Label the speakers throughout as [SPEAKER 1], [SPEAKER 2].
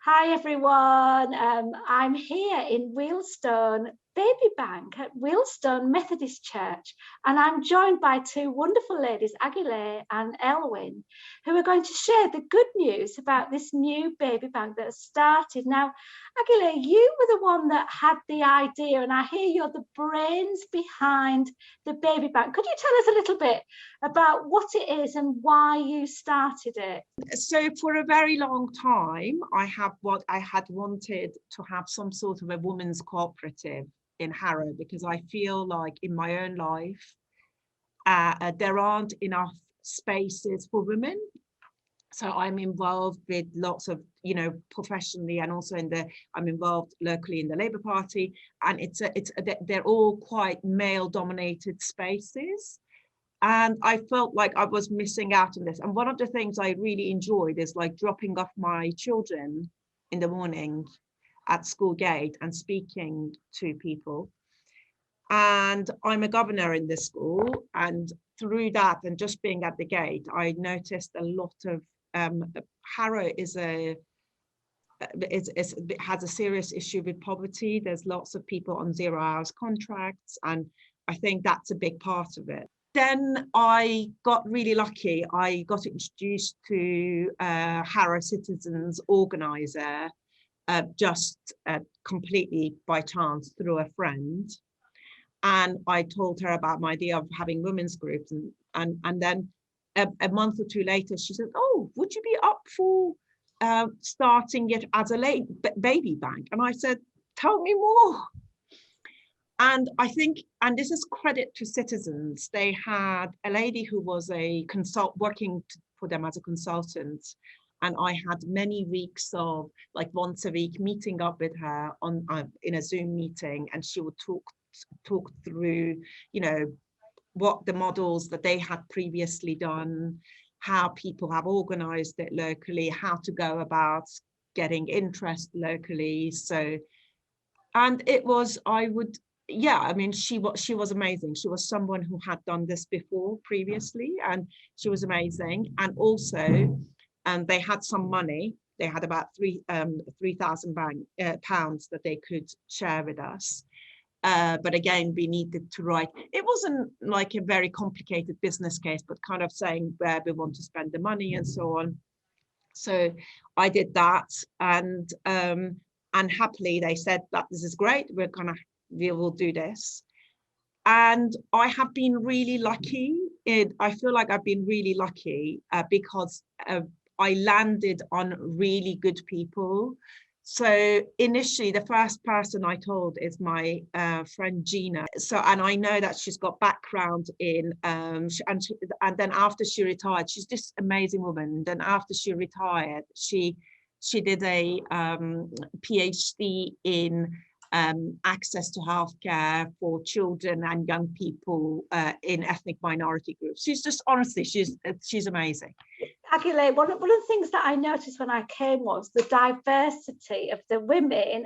[SPEAKER 1] Hi everyone, I'm here in Wealdstone Babybank at Wealdstone Methodist Church, and I'm joined by two wonderful ladies, Aghileh and Aelwyn, who are going to share the good news about this new baby bank that has started. Now, Aghileh, you were the one that had the idea, and I hear you're the brains behind the baby bank. Could you tell us a little bit about what it is and why you started it?
[SPEAKER 2] So for a very long time, I had wanted to have some sort of a women's cooperative in Harrow, because I feel like in my own life, there aren't enough spaces for women. So I'm involved with lots of, professionally, and also I'm involved locally in the Labour Party, and they're all quite male-dominated spaces. And I felt like I was missing out on this. And one of the things I really enjoyed is like dropping off my children in the morning at school gate and speaking to people. And I'm a governor in this school, and through that and just being at the gate, I noticed a lot of Harrow has a serious issue with poverty. There's lots of people on 0 hours contracts, and I think that's a big part of it. Then I got really lucky. I got introduced to Harrow Citizens Organiser just completely by chance through a friend. And I told her about my idea of having women's groups. And then a month or two later, she said, "Oh, would you be up for starting it as a baby bank?" And I said, "Tell me more." And I think, and this is credit to Citizens, they had a lady who was working for them as a consultant. And I had many weeks of like once a week meeting up with her in a Zoom meeting, and she would talk through, what the models that they had previously done, how people have organized it locally, how to go about getting interest locally. So, and it was, she was amazing. She was someone who had done this before previously, and she was amazing. And also, they had some money. They had about £3,000 pounds that they could share with us. But again, we needed to write. It wasn't like a very complicated business case, but kind of saying where we want to spend the money and so on. So I did that, and happily they said that this is great. We will do this. And I have been really lucky. I feel like I've been really lucky because I landed on really good people. So initially, the first person I told is my friend Gina. And I know that she's got background in, and then after she retired, she's this amazing woman. And then after she retired, she did a PhD in access to healthcare for children and young people in ethnic minority groups. She's just, honestly, she's amazing.
[SPEAKER 1] Aghileh, one of the things that I noticed when I came was the diversity of the women, and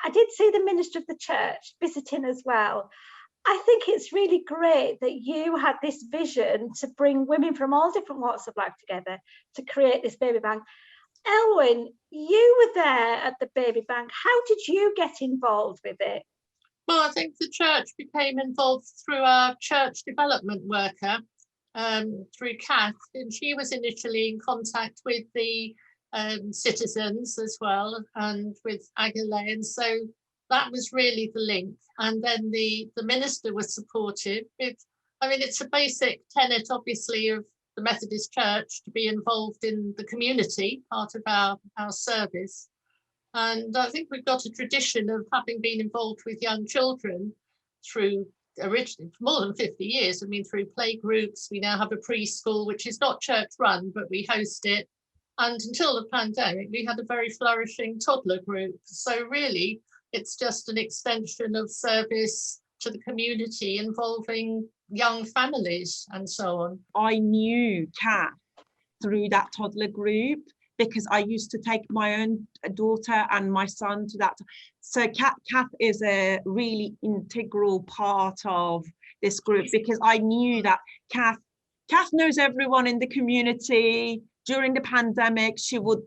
[SPEAKER 1] I did see the minister of the church visiting as well. I think it's really great that you had this vision to bring women from all different walks of life together to create this baby bank. Aelwyn, you were there at the baby bank. How did you get involved with it?
[SPEAKER 3] Well, I think the church became involved through our church development worker, through Kath, and she was initially in contact with the citizens as well, and with Aghileh, and so that was really the link. And then the minister was supportive. It's a basic tenet, obviously, of the Methodist Church to be involved in the community, part of our service. And I think we've got a tradition of having been involved with young children through originally for more than 50 years. Through play groups. We now have a preschool, which is not church run, but we host it. And until the pandemic, we had a very flourishing toddler group. So really, it's just an extension of service to the community involving young families and so on. I
[SPEAKER 2] knew Kath through that toddler group because I used to take my own daughter and my son to that. So Kath is a really integral part of this group, because I knew that Kath knows everyone in the community. During the pandemic, she would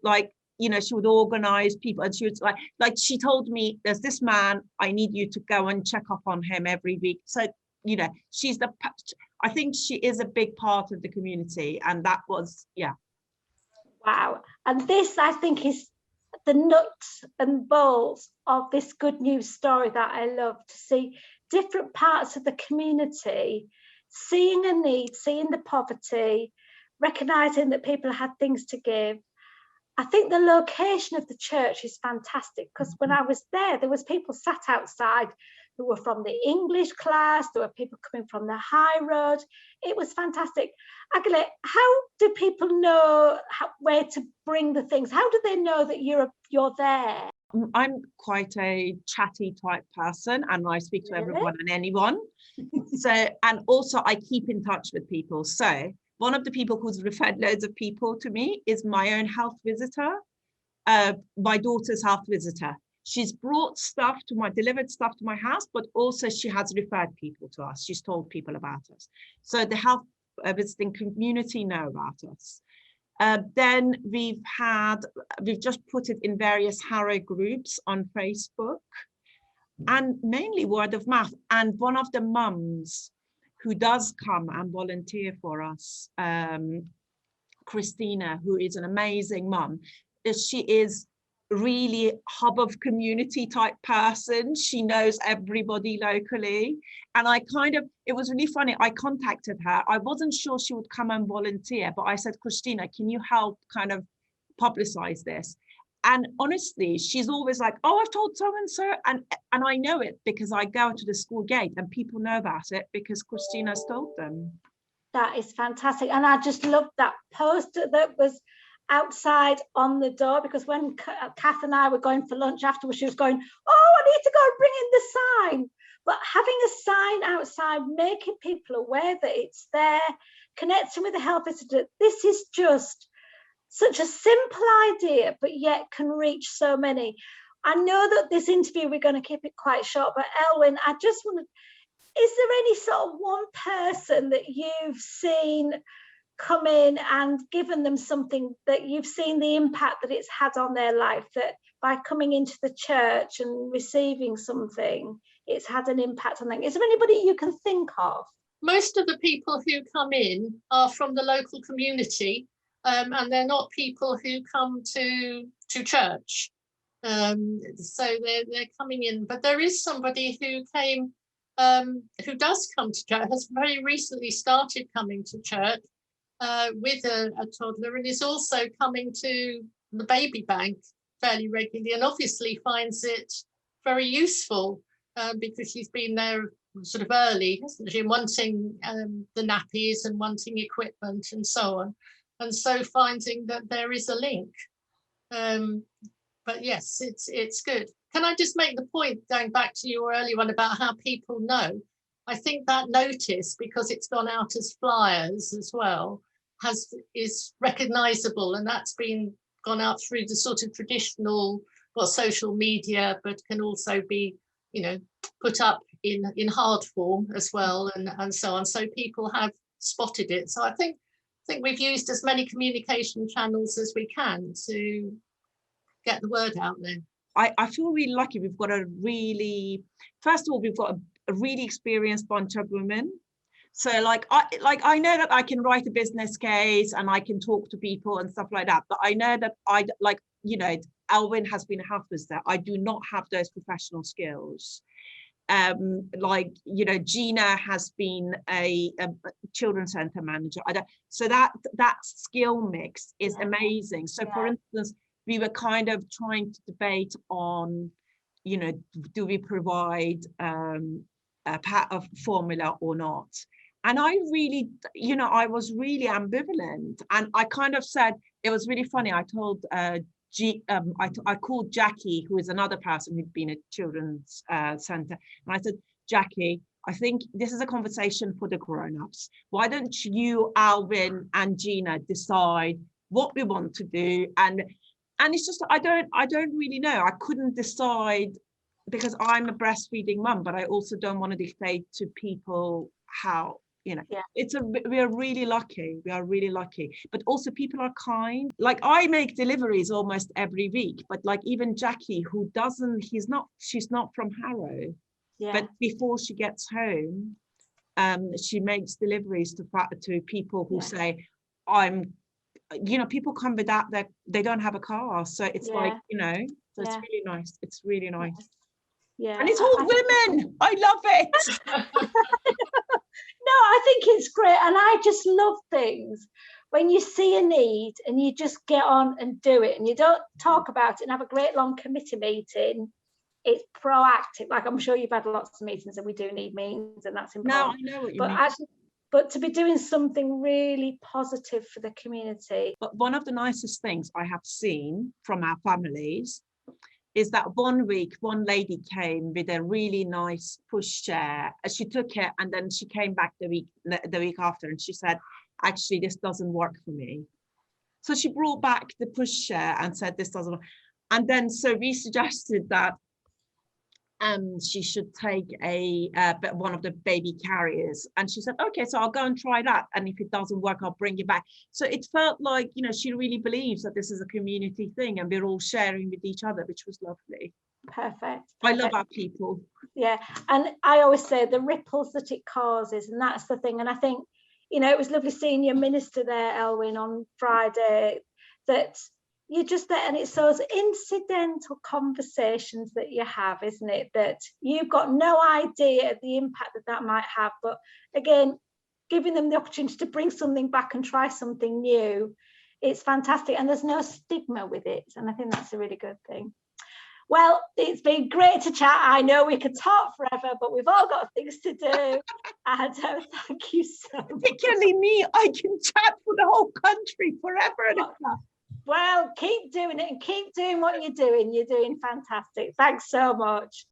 [SPEAKER 2] you know, she would organize people, and she was like she told me, there's this man, I need you to go and check up on him every week. So, you know, I think she is a big part of the community, and that was, yeah.
[SPEAKER 1] Wow. And this, I think, is the nuts and bolts of this good news story that I love, to see different parts of the community seeing a need, seeing the poverty, recognizing that people had things to give. I think the location of the church is fantastic, because when I was there was people sat outside who were from the English class, there were people coming from the high road. It was fantastic. Aghileh, how do people know where to bring the things? How do they know that you're there?
[SPEAKER 2] I'm quite a chatty type person, and I speak to everyone and anyone. So, and also I keep in touch with people. So one of the people who's referred loads of people to me is my own health visitor, my daughter's health visitor. She's brought stuff delivered stuff to my house, but also she has referred people to us. She's told people about us. So the health visiting community know about us. Then we've just put it in various Harrow groups on Facebook, and mainly word of mouth. And one of the mums who does come and volunteer for us, Christina, who is an amazing mum, she is really hub of community type person. She knows everybody locally, and it was really funny. I contacted her. I wasn't sure she would come and volunteer, but I said, Christina, can you help kind of publicize this? And honestly, she's always like, oh, I've told so and so, and I know it because I go to the school gate and people know about it because Christina's told them.
[SPEAKER 1] That is fantastic. And I just loved that poster that was outside on the door, because when Kath and I were going for lunch afterwards, she was going, oh, I need to go and bring in the sign. But having a sign outside, making people aware that it's there, connecting with the health visitor, this is just such a simple idea, but yet can reach so many. I know that this interview, we're going to keep it quite short, but Aelwyn, I just want to, is there any sort of one person that you've seen come in and given them something, that you've seen the impact that it's had on their life, that by coming into the church and receiving something, it's had an impact on them? Is there anybody you can think of?
[SPEAKER 3] Most of the people who come in are from the local community, and they're not people who come to church. So they're coming in, but there is somebody who came, who does come to church, has very recently started coming to church with a toddler, and is also coming to the baby bank fairly regularly, and obviously finds it very useful because she's been there sort of early, hasn't she, wanting the nappies and wanting equipment and so on, and so finding that there is a link. But yes, it's good. Can I just make the point, going back to your earlier one about how people know? I think that notice, because it's gone out as flyers as well, is recognisable, and that's been gone out through the sort of traditional, well, social media, but can also be, you know, put up in hard form as well, and so on. So people have spotted it. So I think we've used as many communication channels as we can to get the word out there.
[SPEAKER 2] I feel really lucky. We've got first of all, we've got a really experienced bunch of women. So I know that I can write a business case and I can talk to people and stuff like that. But I know that Aelwyn has been a health visitor. I do not have those professional skills. Gina has been a children's centre manager. So that skill mix is amazing. So for instance, we were kind of trying to debate on, do we provide a formula or not? And I really, I was really ambivalent. And I kind of said, it was really funny. I told I called Jackie, who is another person who'd been at children's centre. And I said, Jackie, I think this is a conversation for the grown-ups. Why don't you, Aelwyn and Gina, decide what we want to do? And it's just, I don't really know. I couldn't decide, because I'm a breastfeeding mum, but I also don't want to dictate to people how, we are really lucky. We are really lucky. But also people are kind. Like I make deliveries almost every week, but like even Jackie, who she's not from Harrow, but before she gets home, she makes deliveries to people who say, people come without they don't have a car. So it's like, so it's really nice. It's really nice.
[SPEAKER 1] Yeah.
[SPEAKER 2] And it's all women. I love it.
[SPEAKER 1] No, I think it's great. And I just love things when you see a need and you just get on and do it, and you don't talk about it and have a great long committee meeting. It's proactive. Like I'm sure you've had lots of meetings, and we do need meetings, and that's important.
[SPEAKER 2] No, I know what you mean.
[SPEAKER 1] But to be doing something really positive for the community.
[SPEAKER 2] But one of the nicest things I have seen from our families is that one week, one lady came with a really nice pushchair. She took it and then she came back the week after and she said, actually, this doesn't work for me. So she brought back the pushchair and said, this doesn't work. And then so we suggested that she should take one of the baby carriers, and she said, okay, so I'll go and try that, and if it doesn't work, I'll bring it back. So it felt like, she really believes that this is a community thing and we're all sharing with each other, which was lovely.
[SPEAKER 1] Perfect.
[SPEAKER 2] I love our people.
[SPEAKER 1] Yeah, and I always say the ripples that it causes, and that's the thing. And I think, it was lovely seeing your minister there, Aelwyn, on Friday, that you're just there, and it's those incidental conversations that you have, isn't it, that you've got no idea of the impact that might have, but again, giving them the opportunity to bring something back and try something new, it's fantastic, and there's no stigma with it, and I think that's a really good thing. Well, it's been great to chat. I know we could talk forever, but we've all got things to do. And thank you so much.
[SPEAKER 2] Particularly me, I can chat for the whole country forever.
[SPEAKER 1] Well, keep doing it and keep doing what you're doing. You're doing fantastic. Thanks so much.